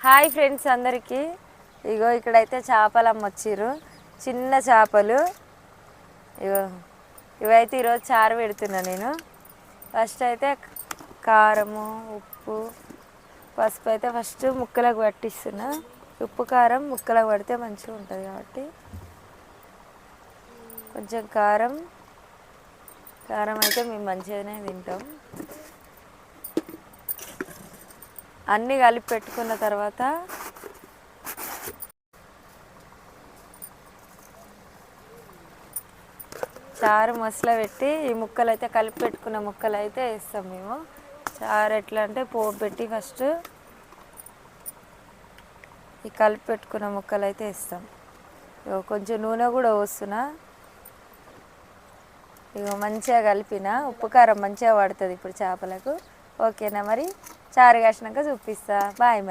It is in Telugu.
హాయ్ ఫ్రెండ్స్ అందరికీ. ఇగో ఇక్కడైతే చేపలు అమ్మొచ్చిర్రు, చిన్న చేపలు. ఇగో ఇవైతే ఈరోజు చారు పెడుతున్నా నేను. ఫస్ట్ అయితే కారము, ఉప్పు, పసుపు అయితే ఫస్ట్ ముక్కలకు పట్టిస్తున్నా. ఉప్పు కారం ముక్కలకు పడితే మంచిగా ఉంటుంది కాబట్టి కొంచెం కారం అయితే మేము మంచిగానే తింటాం. అన్నీ కలిపి పెట్టుకున్న తర్వాత చారు మసాలా పెట్టి ఈ ముక్కలు అయితే కలిపి పెట్టుకున్న ముక్కలు అయితే వేస్తాం మేము. చారు ఎట్లా అంటే పోపు పెట్టి ఫస్ట్ ఈ కలిపి పెట్టుకున్న ముక్కలు అయితే వేస్తాం. కొంచెం నూనె కూడా పోస్తున్నా. ఇగో మంచిగా కలిపిన ఉప్పు కారం మంచిగా పడుతుంది ఇప్పుడు చేపలకు. ఓకేనా మరి, చారు కాసినాక చూపిస్తా. బాయ్.